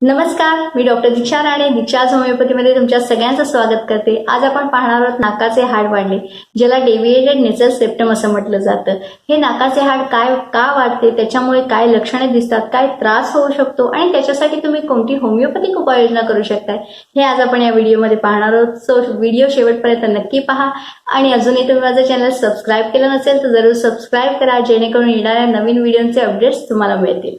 नमस्कार, मी डॉक्टर दीक्षा राणे, दीक्षाज होमिओपॅथीमध्ये तुमच्या सगळ्यांचं स्वागत करते। आज आपण पाहणार आहोत नाकाचे हाड वाढणे, ज्याला डेव्हिएटेड नेसल सेप्टम असं म्हटलं जातं। हे नाकाचे हाड का वाढते, त्याच्यामुळे काय लक्षणे दिसतात, काय त्रास होऊ शकतो आणि त्याच्यासाठी तुम्ही कोणती होमिओपॅथिक उपाययोजना करू शकताय, हे आज आपण या व्हिडिओमध्ये पाहणार आहोत। सो व्हिडिओ शेवटपर्यंत नक्की पहा आणि अजूनही तुम्ही माझं चॅनल सबस्क्राईब केलं नसेल तर जरूर सबस्क्राईब करा, जेणेकरून येणाऱ्या नवीन व्हिडिओचे अपडेट्स तुम्हाला मिळतील।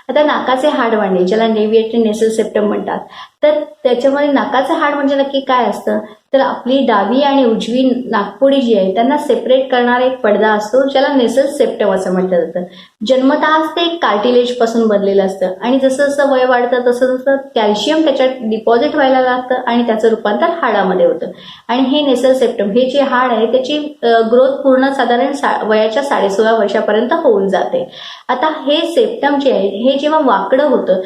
आता नाकाचे हाड वाढणे, ज्याला डेव्हिएटेड नेसल सेप्टम म्हणतात, तर त्याच्यामध्ये नाकाचे हाड म्हणजे नक्की काय असतं, तर आपली डावी आणि उजवी नाकपुडी जी आहे त्यांना सेपरेट करणारा एक पडदा असतो, ज्याला नेसल सेप्टम असं म्हटलं जातं। जन्मतःच ते एक कार्टिलेज पासून बनलेलं असतं आणि जसं जसं वय वाढतं तसं तसं कॅल्शियम त्याच्यात डिपॉझिट व्हायला लागतं आणि त्याचं रूपांतर हाडामध्ये होतं। आणि हे नेसल सेप्टम हे जे हाड आहे त्याची ग्रोथ पूर्ण साधारण वयाच्या 16.5 वर्षापर्यंत होऊन जाते। आता हे सेप्टम जे आहे हे जेव्हा वाकडं होतं,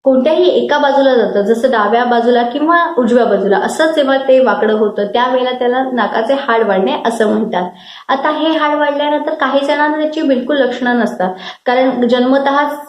कोणत्याही एका बाजूला जातं, जसं डाव्या बाजूला किंवा उजव्या बाजूला, असं जेव्हा ते वाकडं होतं त्यावेळेला त्याला नाकाचे हाड वाढणे असं म्हणतात। आता हे हाड वाढल्यानंतर काही जणांना त्याची बिलकुल लक्षणं नसतात, कारण जन्मतःच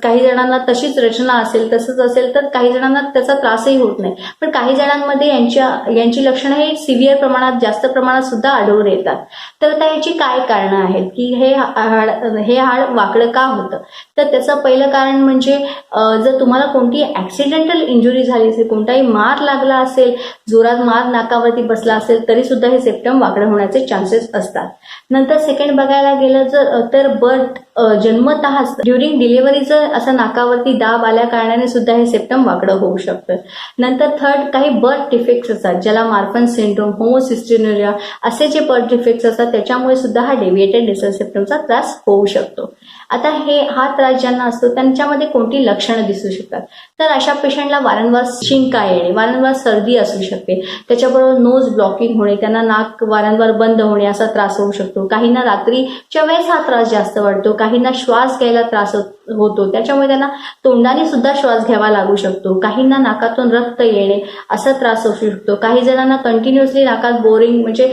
काही जणांना तशीच रचना असेल, तसंच असेल, तर काही जणांना त्याचा त्रासही होत नाही। पण काही जणांमध्ये यांची लक्षणं हे सिव्हिअर प्रमाणात, जास्त प्रमाणात सुद्धा आढळून येतात। तर आता याची काय कारणं आहेत की हे हाड वाकडं का होतं, तर त्याचं पहिलं कारण म्हणजे जर तुम्हाला कोणती ऍक्सिडेंटल इंजुरी झाली असेल, कोणताही मार लागला असेल, जोरात मार नाकावरती बसला असेल, तरी सुद्धा हे सेप्टम वाकडं होण्याचे चान्सेस असतात। नंतर सेकंड बघायला गेलं तर बर्थ जन्मतःच ड्युरिंग डिलिव्हरी जर असं नाकावरती दाब आल्या कारणाने सुद्धा हे सेप्टम वाकडं होऊ शकतं। नंतर थर्ड, काही बर्थ डिफेक्ट्स असतात, ज्याला मार्फन सिंड्रोम, होमोसिस्टिन्युरिया असे जे बर्थ डिफेक्ट्स असतात, त्याच्यामुळे सुद्धा हा डेव्हिएटेड नेसल सेप्टमचा त्रास होऊ शकतो। आता हा त्रास ज्यांना असतो त्यांच्यामध्ये कोणती लक्षणं दिसू शकतात, तर अशा पेशंटला वारंवार शिंका येणे, वारंवार सर्दी असू शकते, त्याच्याबरोबर नोज ब्लॉकिंग होणे, त्यांना नाक वारंवार बंद होणे असा त्रास होऊ शकतो। काहींना रात्रीच्या वेळेस हा त्रास जास्त वाढतो, काहींना श्वास घ्यायला त्रास होतो, त्याच्यामुळे त्यांना तोंडाने सुद्धा श्वास घ्यावा लागू शकतो। काहींना नाकातून रक्त येणे असा त्रास होऊ शकतो। काही जणांना कंटिन्युअसली नाकात बोरिंग म्हणजे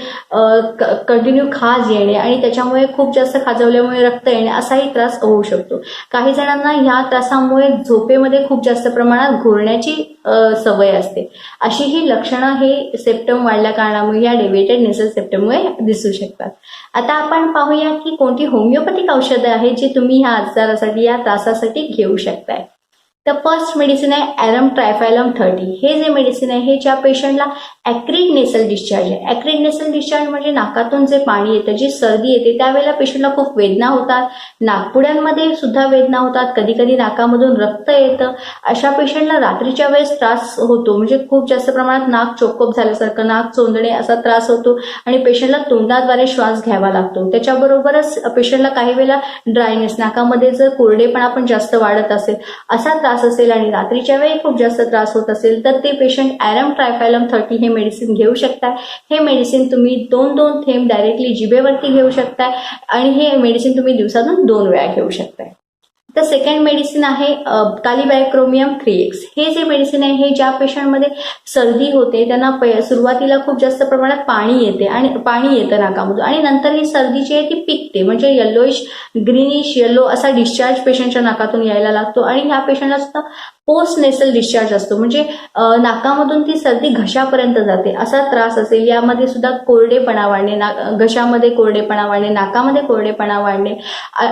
कंटिन्यू खाज येणे आणि त्याच्यामुळे खूप जास्त खाजवल्यामुळे रक्त येणे असाही त्रास होऊ शकतो। काही जणांना ह्या त्रासामुळे झोपेमध्ये खूप जास्त प्रमाणात घोरण्याची सवय असते। अशी ही लक्षणं हे सेप्टम वाढल्या कारणामुळे या डेव्हिएटेड नेसल सेप्टममुळे दिसू शकतात। आता आपण पाहूया की कोणती होमिओपॅथिक औषधं आहेत जी तुम्ही ह्या आजारासाठी, या त्रासासाठी घेऊ शकताय। तर फर्स्ट मेडिसिन आहे ॲरम ट्रायफॅलम 30। हे जे मेडिसिन आहे हे ज्या पेशंटला ॲक्रिड नेसल डिस्चार्ज आहे, ॲक्रिड नेसल डिस्चार्ज म्हणजे नाकातून जे पाणी येतं, जी सर्दी येते, त्यावेळेला पेशंटला खूप वेदना होतात, नाकपुड्यांमध्ये सुद्धा वेदना होतात, कधी कधी नाकामधून रक्त येतं। अशा पेशंटला रात्रीच्या वेळेस त्रास होतो, म्हणजे खूप जास्त प्रमाणात नाक चोकअप झाल्यासारखं, नाक चोंदणे असा त्रास होतो आणि पेशंटला तोंडाद्वारे श्वास घ्यावा लागतो। त्याच्याबरोबरच पेशंटला काही वेळेला ड्रायनेस, नाकामध्ये जर कोरडेपणा पण जास्त वाढत असेल असा त्रास असेल आणि रात्रीच्या वेळी खूप जास्त त्रास होत असेल तर ते पेशंट ॲरम ट्रायफॅलम 30 हे मेडिसिन घेऊ शकताय। हे मेडिसिन तुम्ही 2-2 थेंब डायरेक्टली जिभेवरती घेऊ शकताय आणि हे मेडिसिन तुम्ही दिवसातून 2 वेळा घेऊ शकताय। तर सेकंड मेडिसिन आहे कालीबायक्रोमियम 3x। हे जे मेडिसिन आहे हे ज्या पेशंटमध्ये सर्दी होते, त्यांना सुरुवातीला खूप जास्त प्रमाणात पाणी येतं नाकामधून आणि नंतर ही सर्दी जी आहे ती पिकते, म्हणजे येल्लोइश, ग्रीनिश येल्लो असा डिस्चार्ज पेशंटच्या नाकातून यायला लागतो आणि ह्या पेशंटला सुद्धा पोस्ट नेसल डिस्चार्ज असतो, म्हणजे नाकामधून ती सर्दी घशापर्यंत जाते असा त्रास असेल। यामध्ये सुद्धा कोरडेपणा वाढणे, घशामध्ये कोरडेपणा वाढणे, नाकामध्ये कोरडेपणा वाढणे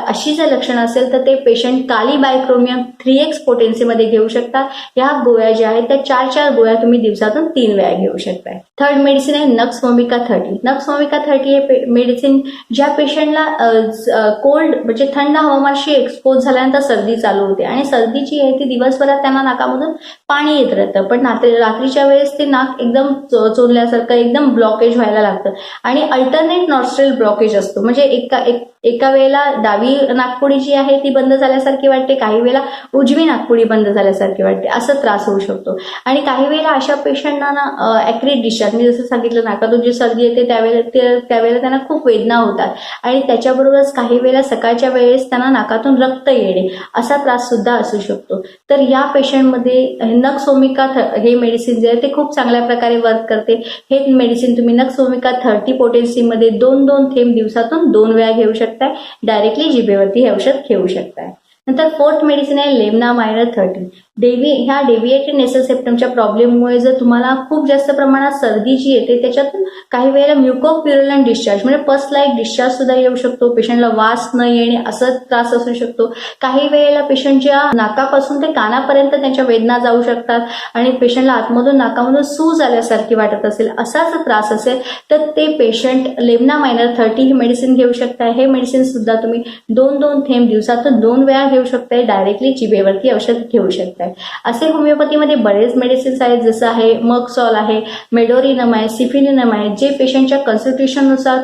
अशी जर लक्षणं असेल तर ते पेशंट कालीबायक्रोमियम 3x पोटेन्सीमध्ये घेऊ शकता। या गोळ्या ज्या आहेत त्या 4 गोळ्या तुम्ही दिवसातून 3 वेळा घेऊ शकताय। थर्ड मेडिसिन आहे नक्स वोमिका 30। नक्स वोमिका 30 हे मेडिसिन ज्या पेशंटला कोल्ड म्हणजे थंड हवामानाशी एक्सपोज झाल्यानंतर सर्दी चालू होते आणि सर्दी जी आहे ती दिवसभरात त्यांना नाकामधून पाणी येत राहतं, पण रात्रीच्या वेळेस ते नाक एकदम चोरल्यासारखं, एकदम ब्लॉकेज व्हायला लागतं आणि अल्टरनेट नॉस्ट्रेल ब्लॉकेज असतो, म्हणजे एका वेळेला डावी नाकपुडी जी आहे ती बंद झाल्यासारखी वाटते, काही वेळेला उजवी नाकपुडी बंद झाल्यासारखी वाटते, असं त्रास होऊ शकतो। आणि काही वेळेला अशा पेशंटना ॲक्रिड डिस्चार्ज, मी जसं सांगितलं नाकातून जी सर्दी येते त्यावेळेला त्यांना खूप वेदना होतात आणि त्याच्याबरोबरच काही वेळेला सकाळच्या वेळेस त्यांना नाकातून रक्त येणे असा त्रास सुद्धा असू शकतो। तर या पेशंटमध्ये नक्स वोमिका हे मेडिसिन जे आहे ते खूप चांगल्या प्रकारे वर्क करते। हे मेडिसिन तुम्ही नक्स वोमिका 30 पोटेन्सीमध्ये 2-2 थेंब दिवसातून 2 वेळा घेऊ शकताय, डायरेक्टली जिभेवरती हे औषध घेऊ शकताय। नंतर फोर्थ मेडिसिन आहे लेमना मायनर 30। ह्या डेव्हिएटेड नेसल सेप्टमच्या प्रॉब्लेममुळे जर तुम्हाला खूप जास्त प्रमाणात सर्दी जी येते त्याच्यातून काही वेळेला म्युकोप्युरुलंट डिस्चार्ज म्हणजे पस लाईक डिस्चार्ज सुद्धा येऊ शकतो. पेशंटला वास न येणे असा त्रास असू शकतो. काही वेळेला पेशंटच्या नाकापासून ते कानापर्यंत त्यांच्या वेदना जाऊ शकतात आणि पेशंटला आतमधून नाकामधून सूज आल्यासारखी वाटत असेल असा जर त्रास असेल तर ते पेशंट लेव्हना मायनर 30 हे मेडिसिन घेऊ शकताय. हे मेडिसिन सुद्धा तुम्ही 2-2 थेंब दिवसातून 2 वेळा घेऊ शकताय. डायरेक्टली जिभेवरती औषध घेऊ शकताय. असे होमिओपॅथीमध्ये बरेच मेडिसिन्स आहेत, जसं आहे मक्सॉल आहे, मेडोरिनम आहे, सिफिलिनम आहे, जे पेशंटच्या कन्स्टिट्यूशननुसार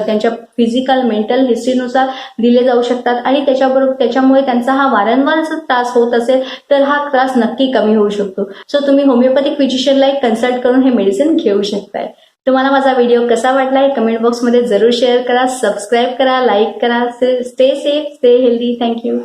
त्यांच्या फिजिकल मेंटल हिस्ट्रीनुसार दिले जाऊ शकतात आणि त्याच्यामुळे त्यांचा हा वारंवार त्रास होत असेल तर हा त्रास नक्की कमी होऊ शकतो. सो तुम्ही होमिओपॅथिक फिजिशियनला एक कन्सल्ट करून हे मेडिसिन घेऊ शकताय. तुम्हाला माझा व्हिडिओ कसा वाटला हे कमेंट बॉक्समध्ये जरूर शेअर करा, सबस्क्राईब करा, लाईक करा. Stay safe, stay healthy. Thank you.